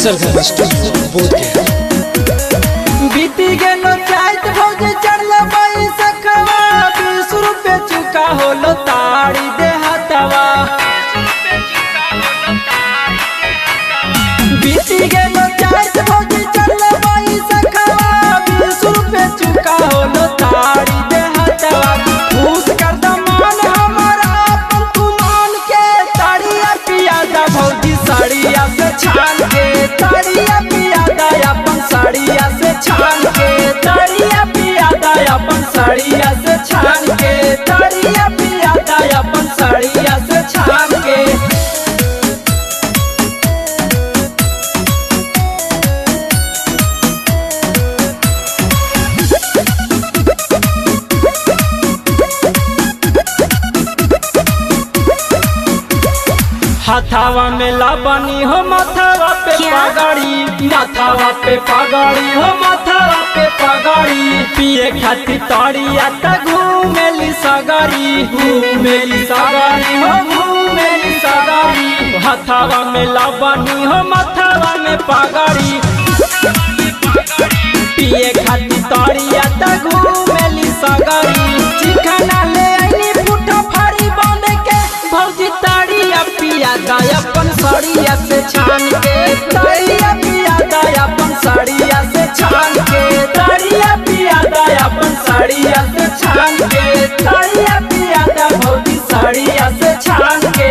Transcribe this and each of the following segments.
सरगम studio बोल के बीती गेलो चाहत भौजी चढ़ल बाई सखवा 20 रुपए चुका होलो ताड़ी दे हतवा। बीती गेलो चाहत भौजी चढ़ल बाई सखवा 20 रुपए चुका होलो ताड़ी दे हतवा। खुश कर दमान हमारा अपन तू मान के ताड़िया पिया दा भौजी साड़िया से छान के ताड़िया पिया दा अपन साड़िया से छान के ताड़िया पिया दा अपन साड़िया से छान के ताड़िया पिया दा अपन साड़िया से छान के। हाथावा में लाबनी हो माथावा पे पगड़ी माथावा पे पगड़ी हो माथावा पे पगड़ी पिए खातिर तड़िया त घूमेली सगरी घूमेली सगरी हो घूमेली सगरी। हाथावा में लाबनी हो माथावा में पगड़ी पिए खातिर तड़िया त घूमेली सगरी। चिकना ले आईनी पुठा फाड़ी बांध के भौजी ताड़िया पिया दा अपन साड़िया से छान के ताड़िया पिया दा अपन साड़िया से छान के ताड़िया पिया दा अपन साड़िया से छान के ताड़िया पिया दा भौजी साड़िया से छान के।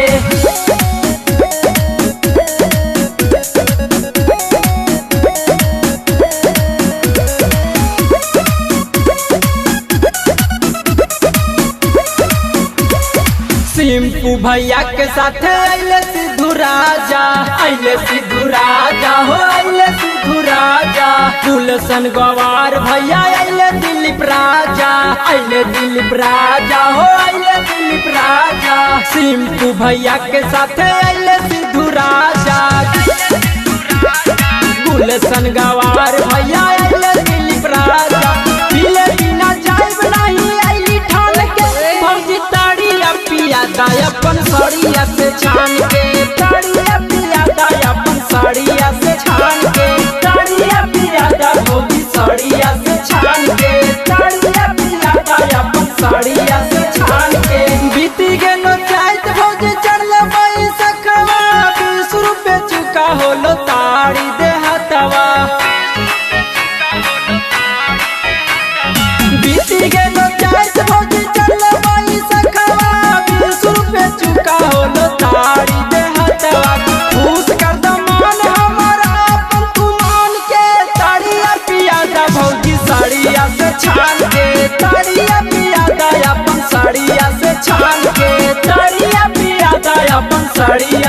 सिंपू भैया के साथ आइले सिद्धू राजा आइले सिद्धू राजा हो आइले सिद्धू राजा। गुलशन गवार भैया आइले दिलीप राजा आइले दिलीप राजा हो आइले दिलीप राजा। सिंपू भैया के साथ आइले सिद्धू राजा गुलशन गवार भैया आइले दिलीप राजा। पीले बिना जाइब नहीं आइली ठान के भौजी ताड़िया पिया दा अपन साड़िया से छान के ताड़िया पिया दा अपन साड़िया से छान के ताड़िया पिया दा भौजी साड़िया से छान के ताड़िया पिया दा अपन साड़िया से छान के। बीती गेलो चाहत भौजी चढ़ल बाई सखवा 20 रुपए चुका होलो ताड़ी दे हतवा। बीती गेलो चाहत भौजी चढ़ल बाई सखवा 20 रुपए चुका होलो ताड़ी दे हतवा। खुश कर दमान हमारा अपन तू मान के ताड़िया पिया दा भौजी साड़िया से छान के ताड़िया पिया दा अपन साड़िया से छान के ताड़िया पिया दा अपन साड़िया